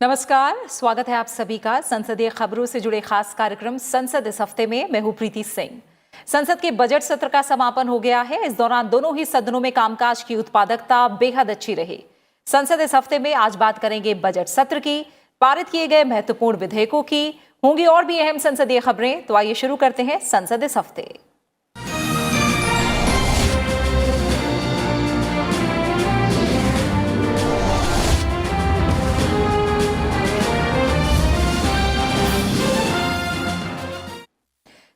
नमस्कार, स्वागत है आप सभी का संसदीय खबरों से जुड़े खास कार्यक्रम संसद इस हफ्ते में। मैं हूं प्रीति सिंह। संसद के बजट सत्र का समापन हो गया है। इस दौरान दोनों ही सदनों में कामकाज की उत्पादकता बेहद अच्छी रही। संसद इस हफ्ते में आज बात करेंगे बजट सत्र की, पारित किए गए महत्वपूर्ण विधेयकों की, होंगी और भी अहम संसदीय खबरें। तो आइए शुरू करते हैं संसद इस हफ्ते।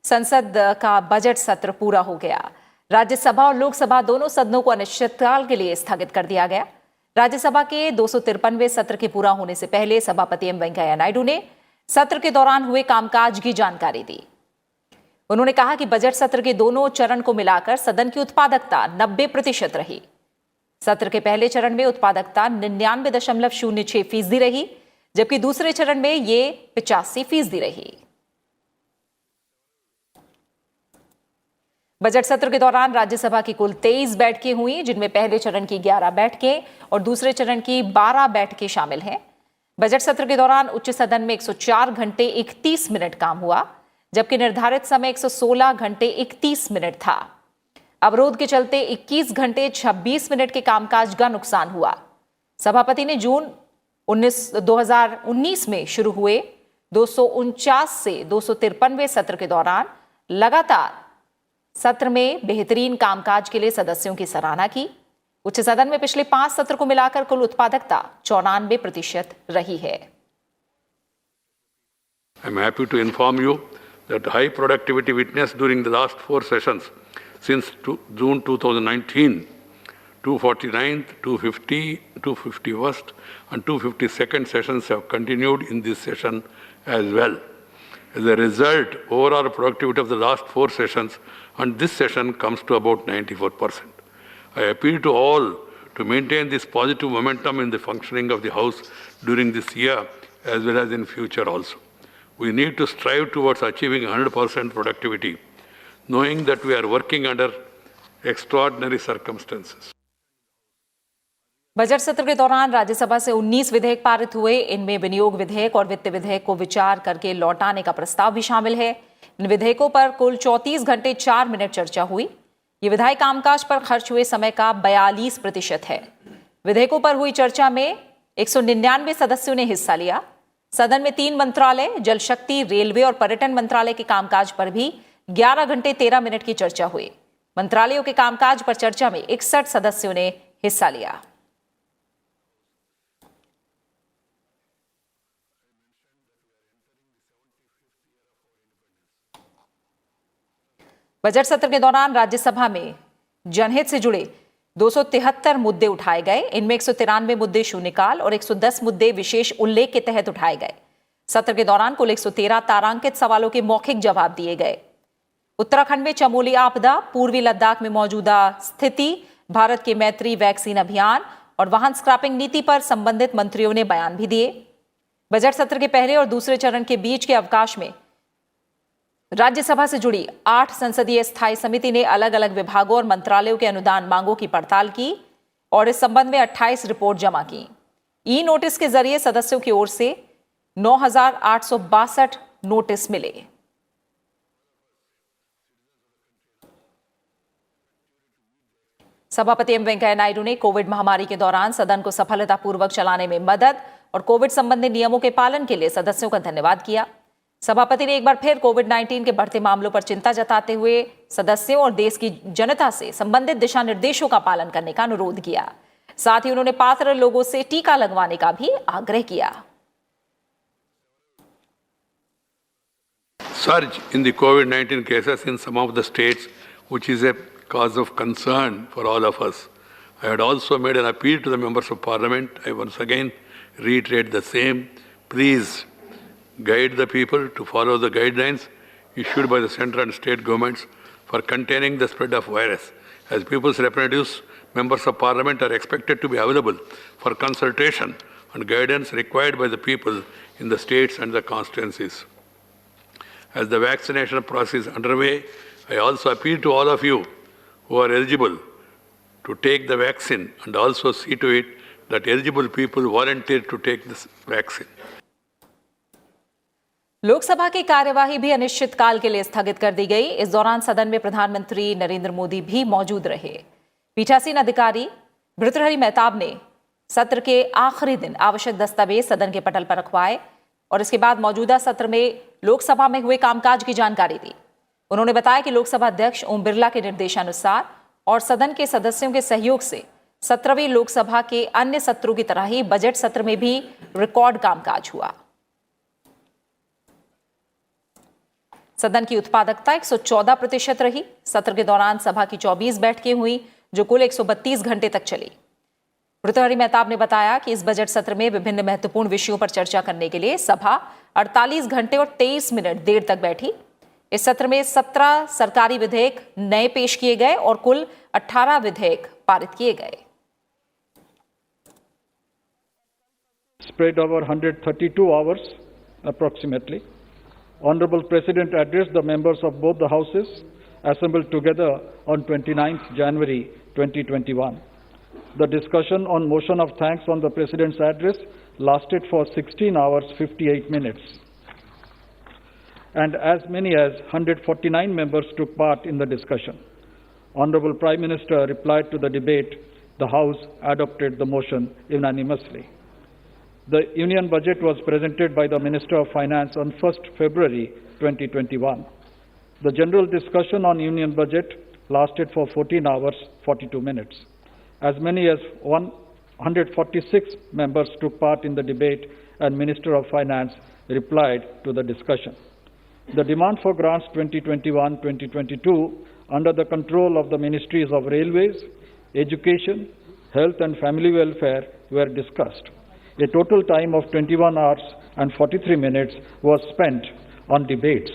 संसद का बजट सत्र पूरा हो गया। राज्यसभा और लोकसभा दोनों सदनों को अनिश्चितकाल के लिए स्थगित कर दिया गया। राज्यसभा के 253वें सत्र के पूरा होने से पहले सभापति एम वेंकैया नायडू ने सत्र के दौरान हुए कामकाज की जानकारी दी। उन्होंने कहा कि बजट सत्र के दोनों चरण को मिलाकर सदन की उत्पादकता 90% रही। सत्र के पहले चरण में उत्पादकता 99.06% रही, जबकि दूसरे चरण में ये 85% रही। बजट सत्र के दौरान राज्यसभा की कुल 23 बैठकें हुई, जिनमें पहले चरण की 11 बैठकें और दूसरे चरण की 12 बैठकें शामिल हैं। बजट सत्र के दौरान उच्च सदन में 104 घंटे 31 मिनट काम हुआ, जबकि निर्धारित समय 116 घंटे 31 मिनट था। अवरोध के चलते 21 घंटे 26 मिनट के कामकाज का नुकसान हुआ। सभापति ने जून 2019 में शुरू हुए 249 से 253वें सत्र के दौरान लगातार सत्र में बेहतरीन कामकाज के लिए सदस्यों की सराहना की। उच्च सदन में पिछले 5 सत्र को मिलाकर कुल उत्पादकता 94% रही है। I am happy to inform you that high productivity witnessed during the last 4 sessions since June 2019, 249th, 250, 251st and 252nd sessions have continued in this session as well. As a result, overall productivity of the last 4 sessions and this session comes to about 94%. I appeal to all to maintain this positive momentum in the functioning of the House during this year as well as in future also. We need to strive towards achieving 100% productivity, knowing that we are working under extraordinary circumstances. Budget सत्र के दौरान राज्यसभा से 19 विधेयक पारित हुए। इनमें विनियोग विधेयक और वित्त विधेयक को विचार करके लौटाने का प्रस्ताव भी शामिल है। इन विधेयकों पर कुल 34 घंटे 4 मिनट चर्चा हुई। ये विधायी कामकाज पर खर्च हुए समय का 42% है। विधेयकों पर हुई चर्चा में 199 सदस्यों ने हिस्सा लिया। सदन में 3 मंत्रालय, जल शक्ति, रेलवे और पर्यटन मंत्रालय के कामकाज पर भी 11 घंटे 13 मिनट की चर्चा हुई। मंत्रालयों के कामकाज पर चर्चा में 61 सदस्यों ने हिस्सा लिया। बजट सत्र के दौरान राज्यसभा में जनहित से जुड़े 273 मुद्दे उठाए गए। इनमें 193 मुद्दे शून्यकाल और 110 मुद्दे विशेष उल्लेख के तहत उठाए गए। सत्र के दौरान कुल 113 तारांकित सवालों के मौखिक जवाब दिए गए। उत्तराखंड में चमोली आपदा, पूर्वी लद्दाख में मौजूदा स्थिति, भारत के मैत्री वैक्सीन अभियान और वाहन स्क्रैपिंग नीति पर संबंधित मंत्रियों ने बयान भी दिए। बजट सत्र के पहले और दूसरे चरण के बीच के अवकाश में राज्यसभा से जुड़ी 8 संसदीय स्थायी समिति ने अलग अलग विभागों और मंत्रालयों के अनुदान मांगों की पड़ताल की और इस संबंध में 28 रिपोर्ट जमा की। ई नोटिस के जरिए सदस्यों की ओर से 9,862 नोटिस मिले। सभापति एम वेंकैया नायडू ने कोविड महामारी के दौरान सदन को सफलतापूर्वक चलाने में मदद और कोविड संबंधी नियमों के पालन के लिए सदस्यों का धन्यवाद किया। सभापति ने एक बार फिर कोविड-19 के बढ़ते मामलों पर चिंता जताते हुए सदस्यों और देश की जनता से संबंधित दिशा निर्देशों का पालन करने का अनुरोध किया। साथ ही उन्होंने पात्र लोगों से टीका लगवाने का भी आग्रह किया। Surge in the COVID-19 cases in some of the states, which is a cause of concern for all of us. I had also made an appeal to the members of parliament. I once again reiterate the same. Please guide the people to follow the guidelines issued by the central and state governments for containing the spread of virus. As people's representatives, members of parliament are expected to be available for consultation and guidance required by the people in the states and the constituencies. As the vaccination process is underway, I also appeal to all of you who are eligible to take the vaccine and also see to it that eligible people volunteered to take this vaccine. Lok Sabha की कार्यवाही भी अनिश्चितकाल के लिए स्थगित कर दी गई। इस दौरान सदन में प्रधानमंत्री नरेंद्र मोदी भी मौजूद रहे। पीठासीन अधिकारी भर्तृहरि मेहताब ने सत्र के आखिरी दिन आवश्यक दस्तावेज सदन के पटल पर रखवाए और इसके बाद मौजूदा सत्र में लोकसभा में हुए कामकाज की जानकारी दी। उन्होंने बताया कि लोकसभा अध्यक्ष ओम बिरला के निर्देशानुसार और सदन के सदस्यों के सहयोग से 17वीं लोकसभा के अन्य सत्रों की तरह ही बजट सत्र में भी रिकॉर्ड कामकाज हुआ। सदन की उत्पादकता 114% रही। सत्र के दौरान सभा की 24 बैठकें हुई जो कुल 132 घंटे तक चली। भर्तृहरि मेहताब ने बताया कि इस बजट सत्र में विभिन्न महत्वपूर्ण विषयों पर चर्चा करने के लिए सभा 48 घंटे और 23 मिनट देर तक बैठी। इस सत्र में 17 सरकारी विधेयक नए पेश किए गए और कुल 18 विधेयक पारित किए गए। Spread over 132 hours approximately. Honorable President addressed the members of both the houses assembled together on 29th January 2021. The discussion on motion of thanks on the President's address lasted for 16 hours 58 minutes. And as many as 149 members took part in the discussion. Honorable Prime Minister replied to the debate. The House adopted the motion unanimously. The Union Budget was presented by the Minister of Finance on 1st February 2021. The general discussion on Union Budget lasted for 14 hours 42 minutes. As many as 146 members took part in the debate and Minister of Finance replied to the discussion. The demand for grants 2021-2022 under the control of the Ministries of Railways, Education, Health and Family Welfare were discussed. A total time of 21 hours and 43 minutes was spent on debates.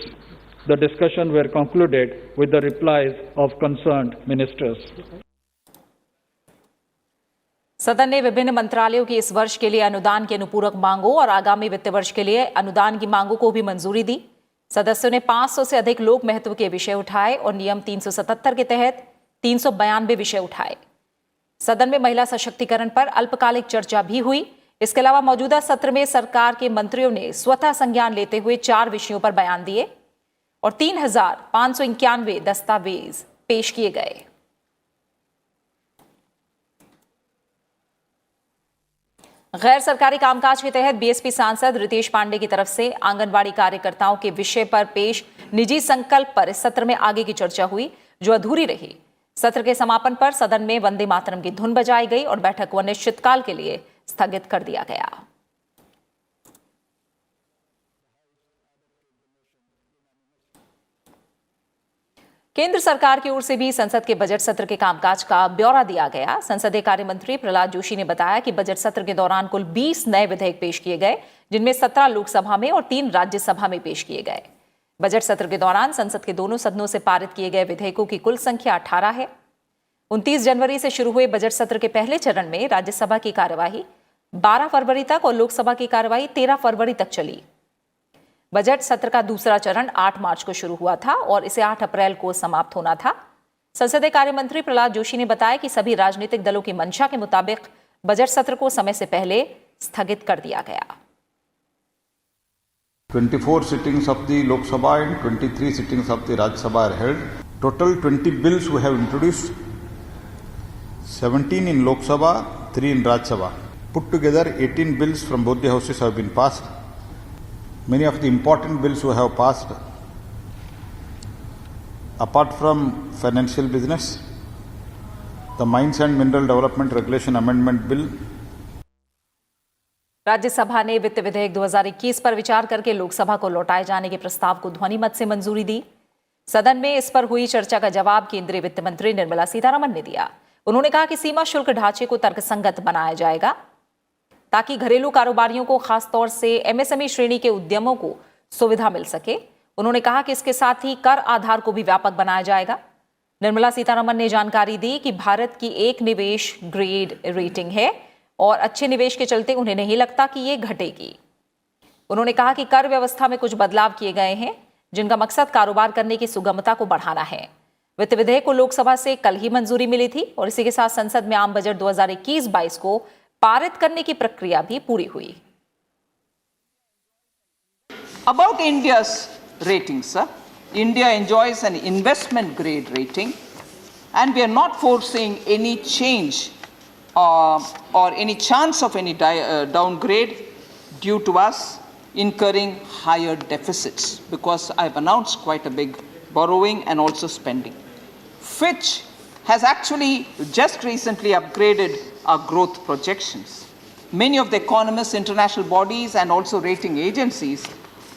The discussion were concluded with the replies of concerned ministers. सदन ने विभिन्न मंत्रालयों की इस वर्ष के लिए अनुदान के अनुपूरक मांगों और आगामी वित्त वर्ष के लिए अनुदान की मांगों को भी मंजूरी दी। सदस्यों ने 500 से अधिक लोक महत्व के विषय उठाए और नियम 377 के तहत 392 विषय उठाए। सदन में महिला सशक्तिकरण पर अल्पकालिक चर्चा भी हुई। इसके अलावा मौजूदा सत्र में सरकार के मंत्रियों ने स्वतः संज्ञान लेते हुए 4 विषयों पर बयान दिए और 3,591 दस्तावेज पेश किए गए। गैर सरकारी कामकाज के तहत बीएसपी सांसद रितेश पांडे की तरफ से आंगनवाड़ी कार्यकर्ताओं के विषय पर पेश निजी संकल्प पर इस सत्र में आगे की चर्चा हुई जो अधूरी रही। सत्र के समापन पर सदन में वंदे मातरम की धुन बजाई गई और बैठक को अनिश्चितकाल के लिए स्थगित कर दिया गया। केंद्र सरकार की ओर से भी संसद के बजट सत्र के कामकाज का ब्यौरा दिया गया। संसदीय कार्य मंत्री प्रहलाद जोशी ने बताया कि बजट सत्र के दौरान कुल 20 नए विधेयक पेश किए गए, जिनमें 17 लोकसभा में और 3 राज्यसभा में पेश किए गए। बजट सत्र के दौरान संसद के दोनों सदनों से पारित किए गए विधेयकों की कुल संख्या 18 है। 29 जनवरी से शुरू हुए बजट सत्र के पहले चरण में राज्यसभा की कार्यवाही 12 फरवरी तक और लोकसभा की कार्यवाही 13 फरवरी तक चली। बजट सत्र का दूसरा चरण 8 मार्च को शुरू हुआ था और इसे 8 अप्रैल को समाप्त होना था। संसदीय कार्य मंत्री प्रहलाद जोशी ने बताया कि सभी राजनीतिक दलों की मंशा के मुताबिक बजट सत्र को समय से पहले स्थगित कर दिया गया। 24 sittings of the Lok Sabha and 23 sittings of the Rajya Sabha are held. Total 20 bills we have introduced, 17 in Lok Sabha, 3 in Rajya Sabha. Put together 18 bills from both the houses have been passed. Many of the important bills we have passed. Apart from financial business, the Mines and Mineral Development Regulation Amendment Bill. Rajya Sabha ने वित्त विधेयक 2021 पर विचार करके लोकसभा को लौटाए जाने के प्रस्ताव को ध्वनिमत से मंजूरी दी। सदन में इस पर हुई चर्चा का जवाब केंद्रीय वित्त मंत्री निर्मला सीतारमण ने दिया। उन्होंने कहा कि सीमा शुल्क ढांचे को तर्कसंगत बनाया जाएगा ताकि घरेलू कारोबारियों को खासतौर से एमएसएमई श्रेणी के उद्यमों को सुविधा मिल सके। उन्होंने कहा कि इसके साथ ही कर आधार को भी व्यापक बनाया जाएगा। निर्मला सीतारमण ने जानकारी दी कि भारत की एक निवेश ग्रेड रेटिंग है और अच्छे निवेश के चलते उन्हें नहीं लगता कि ये घटेगी। उन्होंने कहा कि कर व्यवस्था में कुछ बदलाव किए गए हैं जिनका मकसद कारोबार करने की सुगमता को बढ़ाना है। वित्त विधेयक को लोकसभा से कल ही मंजूरी मिली थी और इसी के साथ संसद में आम बजट 2021-22 को पारित करने की प्रक्रिया भी पूरी हुई। About India's rating, sir. India enjoys an investment grade rating, and we are not foreseeing any change or any chance of any downgrade due to us incurring higher deficits, because I've announced quite a big borrowing and also spending. Fitch has actually just recently upgraded our growth projections. Many of the economists, international bodies, and also rating agencies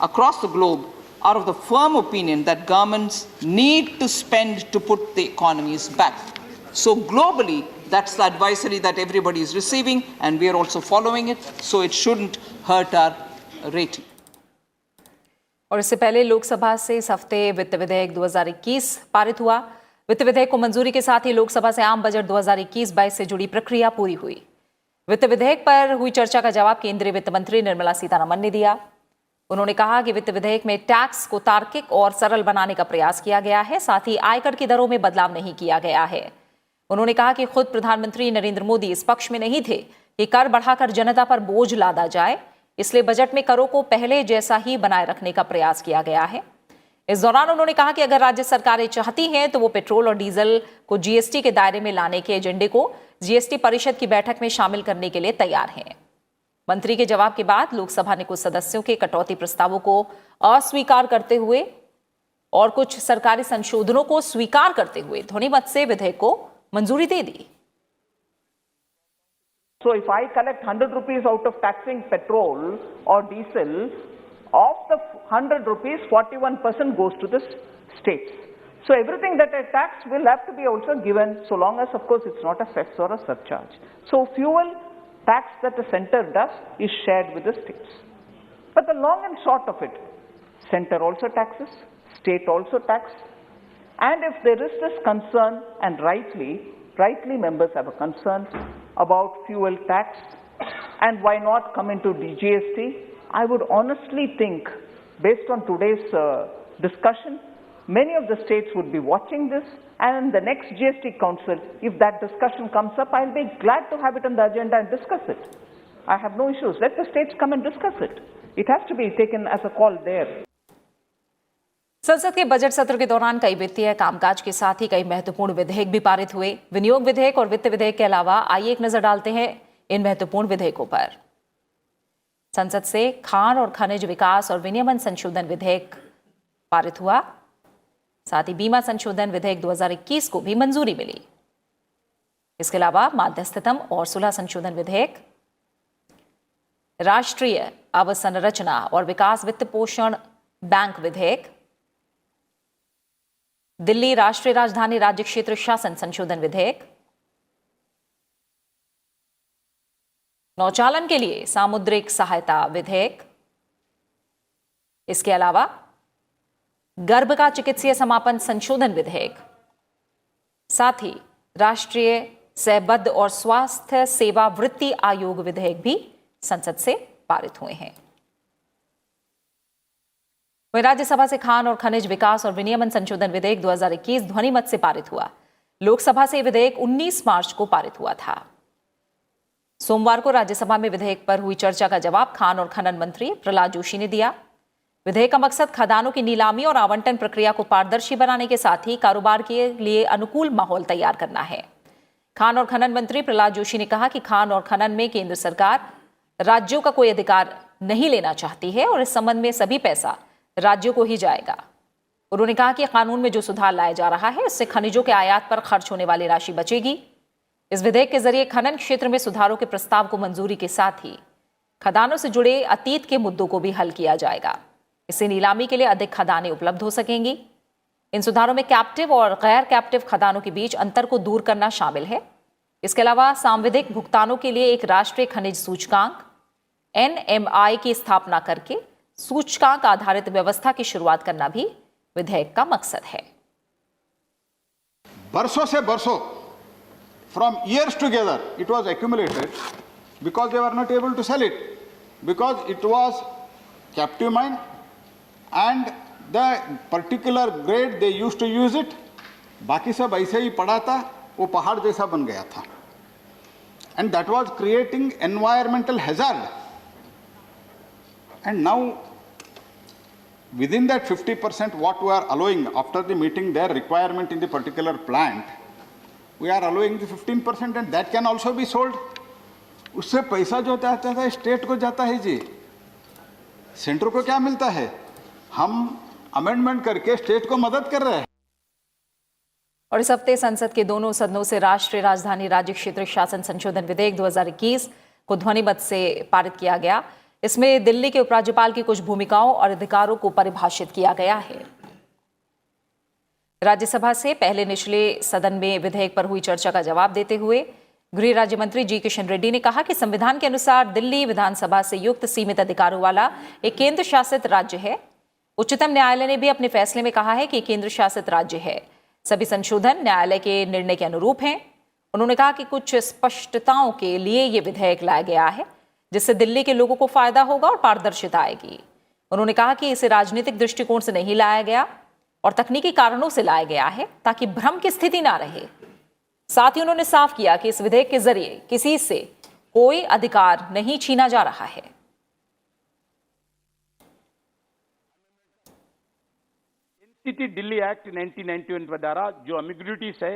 across the globe are of the firm opinion that governments need to spend to put the economies back. So globally, that's the advisory that everybody is receiving, and we are also following it, so it shouldn't hurt our rating. और इससे पहले लोकसभा से इस हफ्ते वित्त विधेयक 2021 पारित हुआ। वित्त विधेयक को मंजूरी के साथ ही लोकसभा से आम बजट 2021-22 से जुड़ी प्रक्रिया पूरी हुई। वित्त विधेयक पर हुई चर्चा का जवाब केंद्रीय वित्त मंत्री निर्मला सीतारमण ने दिया। उन्होंने कहा कि वित्त विधेयक में टैक्स को तार्किक और सरल बनाने का प्रयास किया गया है, साथ ही आयकर की दरों में बदलाव नहीं किया गया है। उन्होंने कहा कि खुद प्रधानमंत्री नरेंद्र मोदी इस पक्ष में नहीं थे कि कर बढ़ाकर जनता पर बोझ लादा जाए, इसलिए बजट में करों को पहले जैसा ही बनाए रखने का प्रयास किया गया है। इस दौरान उन्होंने कहा कि अगर राज्य सरकारें चाहती हैं तो वो पेट्रोल और डीजल को जीएसटी के दायरे में लाने के एजेंडे को जीएसटी परिषद की बैठक में शामिल करने के लिए तैयार हैं। मंत्री के जवाब के बाद लोकसभा ने कुछ सदस्यों के कटौती प्रस्तावों को अस्वीकार करते हुए और कुछ सरकारी संशोधनों को स्वीकार करते हुए ध्वनिमत से विधेयक को मंजूरी दे दी। So if I collect 100 rupees out of taxing petrol or diesel, of the 100 rupees, 41% goes to the states. So everything that I tax will have to be also given, so long as, of course, it's not a cess or a surcharge. So fuel tax that the center does is shared with the states. But the long and short of it, center also taxes, state also tax, and if there is this concern, and rightly members have a concern about fuel tax, and why not come into GST, I would honestly think, based on today's discussion, many of the states would be watching this, and in the next GST Council, if that discussion comes up, I'll be glad to have it on the agenda and discuss it. I have no issues. Let the states come and discuss it. It has to be taken as a call there. संसद के budget सत्र के दौरान कई वित्तीय कामकाज के साथ ही कई महत्वपूर्ण विधेयक भी पारित हुए। विनियोग विधेयक और वित्त विधेयक के अलावा आइए एक नजर डालते हैं इन महत्वपूर्ण विधेयकों पर। संसद से खान और खनिज विकास और विनियमन संशोधन विधेयक पारित हुआ। साथ ही बीमा संशोधन विधेयक 2021 को भी मंजूरी मिली। इसके अलावा मध्यस्थतम और सुलह संशोधन विधेयक, राष्ट्रीय अवसंरचना और विकास वित्त पोषण बैंक विधेयक, दिल्ली राष्ट्रीय राजधानी राज्य क्षेत्र शासन संशोधन विधेयक, नौचालन के लिए सामुद्रिक सहायता विधेयक, इसके अलावा गर्भ का चिकित्सीय समापन संशोधन विधेयक, साथ ही राष्ट्रीय सहबद्ध और स्वास्थ्य सेवा वृत्ति आयोग विधेयक भी संसद से पारित हुए हैं। वहीं राज्यसभा से खान और खनिज विकास और विनियमन संशोधन विधेयक 2021 ध्वनिमत से पारित हुआ। लोकसभा से विधेयक 19 मार्च को पारित हुआ था। सोमवार को राज्यसभा में विधेयक पर हुई चर्चा का जवाब खान और खनन मंत्री प्रहलाद जोशी ने दिया। विधेयक का मकसद खदानों की नीलामी और आवंटन प्रक्रिया को पारदर्शी बनाने के साथ ही कारोबार के लिए अनुकूल माहौल तैयार करना है। खान और खनन मंत्री प्रहलाद जोशी ने कहा कि खान और खनन में केंद्र सरकार राज्यों का कोई अधिकार नहीं लेना चाहती है और इस संबंध में सभी पैसा राज्यों को ही जाएगा। उन्होंने कहा कि कानून में जो सुधार लाया जा रहा है इससे खनिजों के आयात पर खर्च होने वाली राशि बचेगी। इस विधेयक के जरिए खनन क्षेत्र में सुधारों के प्रस्ताव को मंजूरी के साथ ही खदानों से जुड़े अतीत के मुद्दों को भी हल किया जाएगा। इससे नीलामी के लिए अधिक खदानें उपलब्ध हो सकेंगी। इन सुधारों में कैप्टिव और गैर कैप्टिव खदानों के बीच अंतर को दूर करना शामिल है। इसके अलावा सांविधिक भुगतानों के लिए एक राष्ट्रीय खनिज सूचकांक NMI की स्थापना करके सूचकांक आधारित व्यवस्था की शुरुआत करना भी विधेयक का मकसद है। बरसों से बरसों, from years together, it was accumulated because they were not able to sell it, because it was captive mine and the particular grade they used to use it, बाकी सब ऐसे ही पड़ा था, वो पहाड़ जैसा बन गया था। and that was creating environmental hazard. And now, within that 50% what we are allowing after the meeting their requirement in the particular plant, we are allowing the 15% and that can also be sold. उससे पैसा जो जाता है state को जाता है जी, centre को क्या मिलता है? हम अमेंडमेंट करके स्टेट को मदद कर रहे हैं। और इस हफ्ते संसद के दोनों सदनों से राष्ट्रीय राजधानी राज्य क्षेत्र शासन संशोधन विधेयक 2021 को ध्वनिमत से पारित किया गया। इसमें दिल्ली के उपराज्यपाल की कुछ भूमिकाओं और अधिकारों को परिभाषित किया गया है। राज्यसभा से पहले निचले सदन में विधेयक पर हुई चर्चा का जवाब देते हुए गृह राज्य मंत्री जी किशन रेड्डी ने कहा कि संविधान के अनुसार दिल्ली विधानसभा से युक्त सीमित अधिकारों वाला एक केंद्र शासित राज्य है। उच्चतम न्यायालय ने भी अपने फैसले में कहा है कि केंद्र शासित राज्य है। सभी संशोधन न्यायालय के निर्णय के अनुरूप हैं। उन्होंने कहा कि कुछ स्पष्टताओं के लिए ये विधेयक लाया गया है जिससे दिल्ली के लोगों को फायदा होगा और पारदर्शिता आएगी। उन्होंने कहा कि इसे राजनीतिक दृष्टिकोण से नहीं लाया गया और तकनीकी कारणों से लाया गया है ताकि भ्रम की स्थिति ना रहे। साथ ही उन्होंने साफ किया कि इस विधेयक के जरिए किसी से कोई अधिकार नहीं छीना जा रहा है। एनसीटी दिल्ली एक्ट 1991 द्वारा जो एम्बिग्युइटीज है,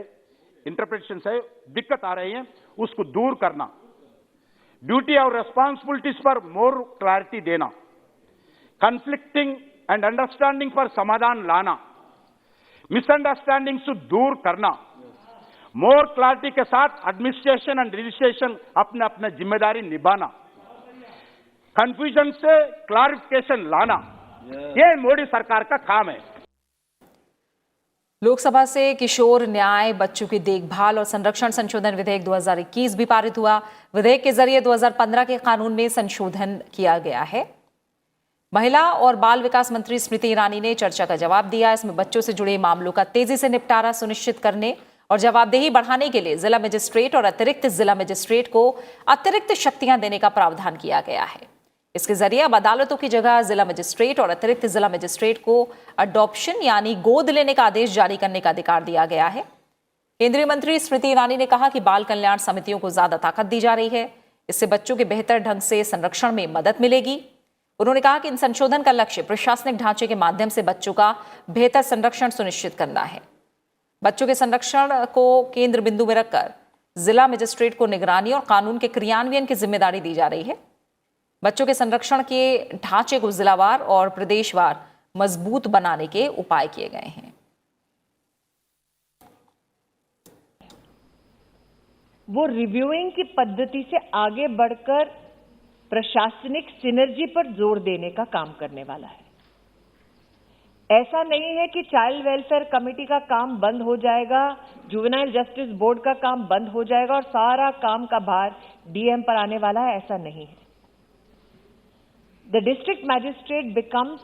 इंटरप्रिटेशंस है, दिक्कत आ रही है, उसको दूर करना, ड्यूटी और रेस्पॉन्सिबिलिटीज पर मोर क्लैरिटी देना, कन्फ्लिक्टिंग एंड अंडरस्टैंडिंग पर समाधान लाना, मिसअंडरस्टैंडिंग्स दूर करना, मोर क्लैरिटी के साथ एडमिनिस्ट्रेशन एंड रजिस्ट्रेशन अपने अपने जिम्मेदारी निभाना, कंफ्यूजन से क्लैरिफिकेशन लाना, ये मोदी सरकार का काम है। लोकसभा से किशोर न्याय, बच्चों की देखभाल और संरक्षण संशोधन विधेयक 2021 भी पारित हुआ। विधेयक के जरिए 2015 के कानून में संशोधन किया गया है। महिला और बाल विकास मंत्री स्मृति ईरानी ने चर्चा का जवाब दिया। इसमें बच्चों से जुड़े मामलों का तेजी से निपटारा सुनिश्चित करने और जवाबदेही बढ़ाने के लिए जिला मजिस्ट्रेट और अतिरिक्त जिला मजिस्ट्रेट को अतिरिक्त शक्तियां देने का प्रावधान किया गया है। इसके जरिए अब अदालतों की जगह जिला मजिस्ट्रेट और अतिरिक्त जिला मजिस्ट्रेट को अडॉप्शन यानी गोद लेने का आदेश जारी करने का अधिकार दिया गया है। केंद्रीय मंत्री स्मृति ईरानी ने कहा कि बाल कल्याण समितियों को ज्यादा ताकत दी जा रही है। इससे बच्चों के बेहतर ढंग से संरक्षण में मदद मिलेगी। उन्होंने कहा कि इन संशोधन का लक्ष्य प्रशासनिक ढांचे के माध्यम से बच्चों का बेहतर संरक्षण सुनिश्चित करना है। बच्चों के संरक्षण को केंद्र बिंदु में रखकर जिला मजिस्ट्रेट को निगरानी और कानून के क्रियान्वयन की जिम्मेदारी दी जा रही है। बच्चों के संरक्षण के ढांचे को जिलावार और प्रदेशवार मजबूत बनाने के उपाय किए गए हैं। वो रिव्यूइंग की पद्धति से आगे बढ़कर प्रशासनिक सिनर्जी पर जोर देने का काम करने वाला है। ऐसा नहीं है कि चाइल्ड वेलफेयर कमेटी का काम बंद हो जाएगा, जुवेनाइल जस्टिस बोर्ड का काम बंद हो जाएगा और सारा काम का भार डीएम पर आने वाला है, ऐसा नहीं है। The district magistrate becomes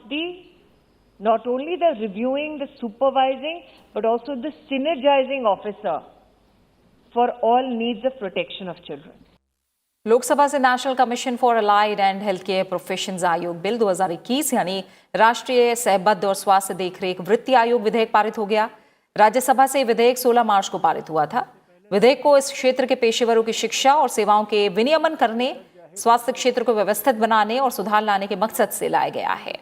not only the reviewing, the supervising, but also the synergizing officer for all needs of protection of children. Lok Sabha से national commission for allied and health care professions आयोग bill 2021 यानी राष्ट्रीय सहबद्ध और स्वास्थ्य देखरेख वृत्ति आयोग विधेयक पारित हो गया। राज्यसभा से विधेयक 16 मार्च को पारित हुआ था। विधेयक को इस क्षेत्र के पेशेवरों की शिक्षा और सेवाओं के विनियमन करने, स्वास्थ्य क्षेत्र को व्यवस्थित बनाने और सुधार लाने के मकसद से लाया गया है।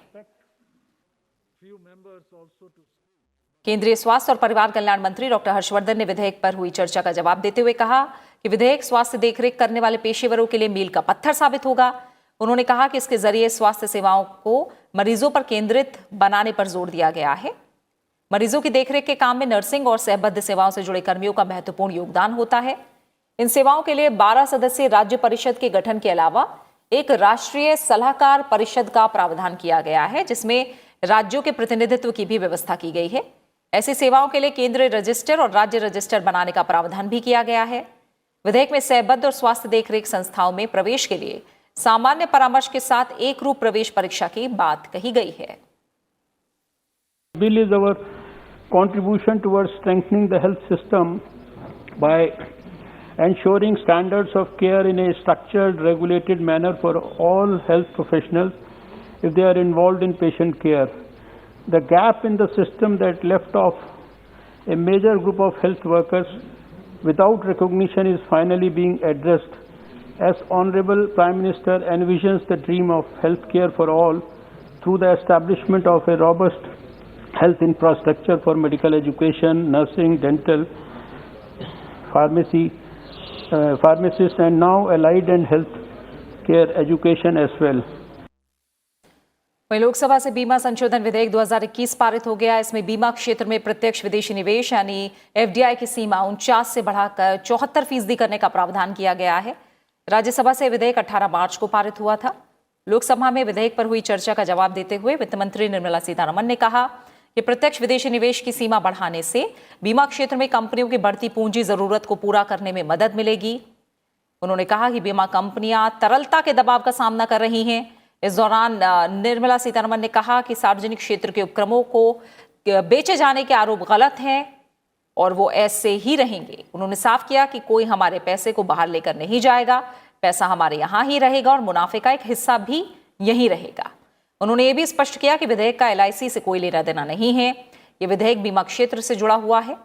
केंद्रीय स्वास्थ्य और परिवार कल्याण मंत्री डॉक्टर हर्षवर्धन ने विधेयक पर हुई चर्चा का जवाब देते हुए कहा कि विधेयक स्वास्थ्य देखरेख करने वाले पेशेवरों के लिए मील का पत्थर साबित होगा। उन्होंने कहा कि इसके जरिए स्वास्थ्य सेवाओं को मरीजों पर केंद्रित बनाने पर जोर दिया गया है। मरीजों की देखरेख के काम में नर्सिंग और सहबद्ध सेवाओं से जुड़े कर्मियों का महत्वपूर्ण योगदान होता है। इन सेवाओं के लिए 12 सदस्यीय राज्य परिषद के गठन के अलावा एक राष्ट्रीय सलाहकार परिषद का प्रावधान किया गया है, जिसमें राज्यों के प्रतिनिधित्व की भी व्यवस्था की गई है। ऐसी सेवाओं के लिए केंद्रीय रजिस्टर और राज्य रजिस्टर बनाने का प्रावधान भी किया गया है। विधेयक में सहबद्ध और स्वास्थ्य देखरेख संस्थाओं में प्रवेश के लिए सामान्य परामर्श के साथ एक रूप प्रवेश परीक्षा की बात कही गई है। Bill is our contribution towards strengthening the health system by ensuring standards of care in a structured, regulated manner for all health professionals if they are involved in patient care. The gap in the system that left off a major group of health workers without recognition is finally being addressed as Honorable Prime Minister envisions the dream of healthcare for all through the establishment of a robust health infrastructure for medical education, nursing, dental, pharmacists, and now allied and health care education as well. वहीं लोकसभा से बीमा संशोधन विधेयक 2021 पारित हो गया। इसमें बीमा क्षेत्र में प्रत्यक्ष विदेशी निवेश यानी एफडीआई की सीमा 49 से बढ़ाकर 74% करने का प्रावधान किया गया है। राज्यसभा से विधेयक 18 मार्च को पारित हुआ था। लोकसभा में विधेयक पर हुई चर्चा का जवाब देते हुए वित्त मंत्री निर्मला सीतारमण ने कहा कि प्रत्यक्ष विदेशी निवेश की सीमा बढ़ाने से बीमा क्षेत्र में कंपनियों की बढ़ती पूंजी जरूरत को पूरा करने में मदद मिलेगी। उन्होंने कहा कि बीमा कंपनियां तरलता के दबाव का सामना कर रही हैं। इस दौरान निर्मला सीतारमण ने कहा कि सार्वजनिक क्षेत्र के उपक्रमों को बेचे जाने के आरोप गलत हैं और वो ऐसे ही रहेंगे। उन्होंने साफ किया कि कोई हमारे पैसे को बाहर लेकर नहीं जाएगा, पैसा हमारे यहाँ ही रहेगा और मुनाफे का एक हिस्सा भी यहीं रहेगा। उन्होंने ये भी स्पष्ट किया कि विधेयक का एलआईसी से कोई लेना देना नहीं है, ये विधेयक बीमा क्षेत्र से जुड़ा हुआ है।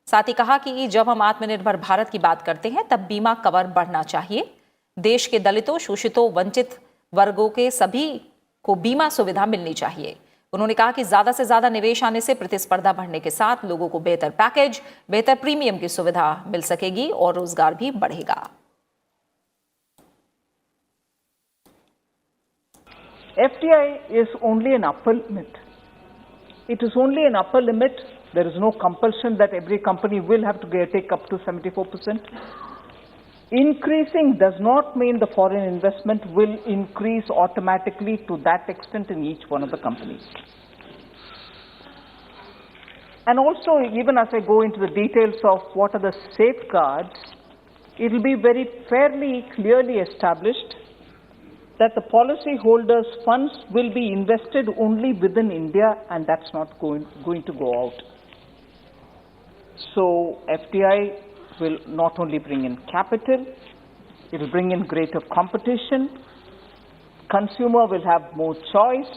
साथ ही कहा कि जब हम आत्मनिर्भर भारत की बात करते हैं तब बीमा कवर बढ़ना चाहिए। देश के दलितों, शोषितों, वंचित वर्गों के सभी को बीमा सुविधा मिलनी चाहिए। उन्होंने कहा कि ज्यादा से ज्यादा निवेश आने से प्रतिस्पर्धा बढ़ने के साथ लोगों को बेहतर पैकेज, बेहतर प्रीमियम की सुविधा मिल सकेगी और रोजगार भी बढ़ेगा। FDI is only an upper limit. It is only an upper limit. There is no compulsion that every company will have to take up to 74%. Increasing does not mean the foreign investment will increase automatically to that extent in each one of the companies. And also, even as I go into the details of what are the safeguards, it will be very fairly, clearly established that the policyholders' funds will be invested only within India, and that's not going to go out. So FDI will not only bring in capital, it will bring in greater competition, consumer will have more choice.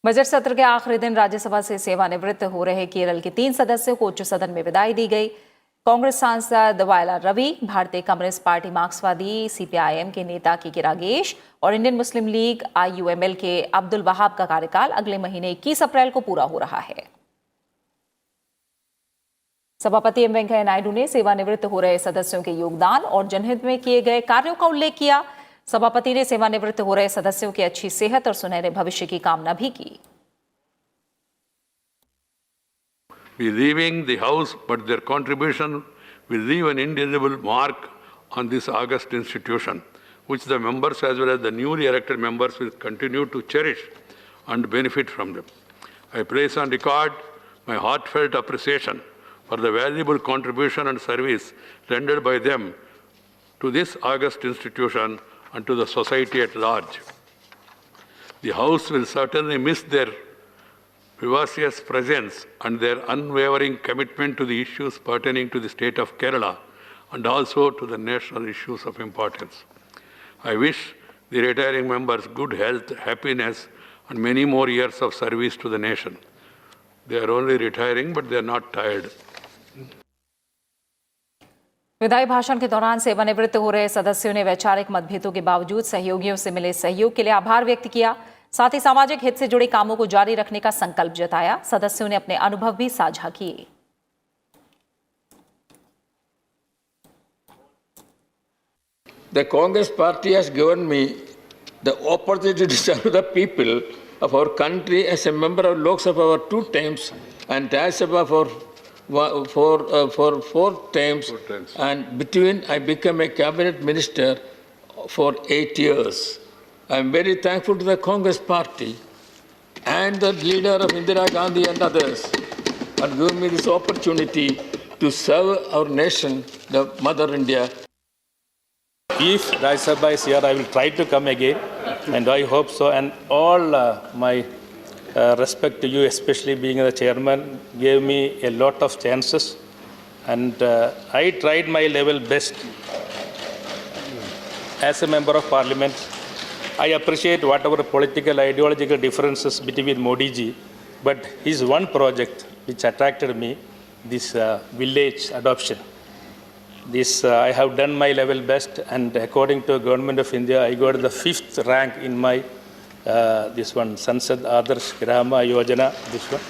Budget सत्र के आखिरी दिन राज्यसभा से सेवानिवृत्त हो रहे केरल के 3 सदस्यों को उच्च सदन में विदाई दी गई। कांग्रेस सांसद वायला रवि, भारतीय कम्युनिस्ट पार्टी मार्क्सवादी सीपीआईएम के नेता के रागेश और इंडियन मुस्लिम लीग आईयूएमएल के अब्दुल वहाब का कार्यकाल अगले महीने 21 अप्रैल को पूरा हो रहा है। सभापति एम वेंकैया नायडू ने सेवानिवृत्त हो रहे सदस्यों के योगदान और जनहित में किए गए कार्यों का उल्लेख किया। सभापति ने सेवानिवृत्त हो रहे सदस्यों की अच्छी सेहत और सुनहरे भविष्य की कामना भी की। Be leaving the House, but their contribution will leave an indelible mark on this august institution, which the members as well as the newly elected members will continue to cherish and benefit from them. I place on record my heartfelt appreciation for the valuable contribution and service rendered by them to this august institution and to the society at large. The House will certainly miss their vivacious presence and their unwavering commitment to the issues pertaining to the state of Kerala and also to the national issues of importance. I wish the retiring members good health, happiness, and many more years of service to the nation. They are only retiring, but they are not tired. विदाई भाषण के दौरान सेवानिवृत्त हो रहे सदस्यों ने वैचारिक मतभेदों के बावजूद सहयोगियों से मिले सहयोग के लिए आभार व्यक्त किया। साथ ही सामाजिक हित से जुड़े कामों को जारी रखने का संकल्प जताया। सदस्यों ने अपने अनुभव भी साझा किए। The Congress party has given me the opportunity to serve the people of our country as a member of Lok Sabha for 2 times and Rajya Sabha for 4 times. And between I became a cabinet minister for 8 years. I am very thankful to the Congress party and the leader of Indira Gandhi and others for giving me this opportunity to serve our nation, the Mother India. If Rajya Sabha is here, I will try to come again, and I hope so. And all my respect to you, especially being the chairman, gave me a lot of chances, and I tried my level best as a member of Parliament. I appreciate whatever political, ideological differences between Modi ji, but his one project which attracted me, this village adoption. this I have done my level best, and according to Government of India, I got the 5th rank in my this one Sansad Adarsh Grama Yojana. This one.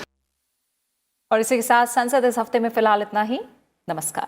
और इसी के साथ संसद इस हफ्ते में फिलहाल इतना ही। नमस्कार।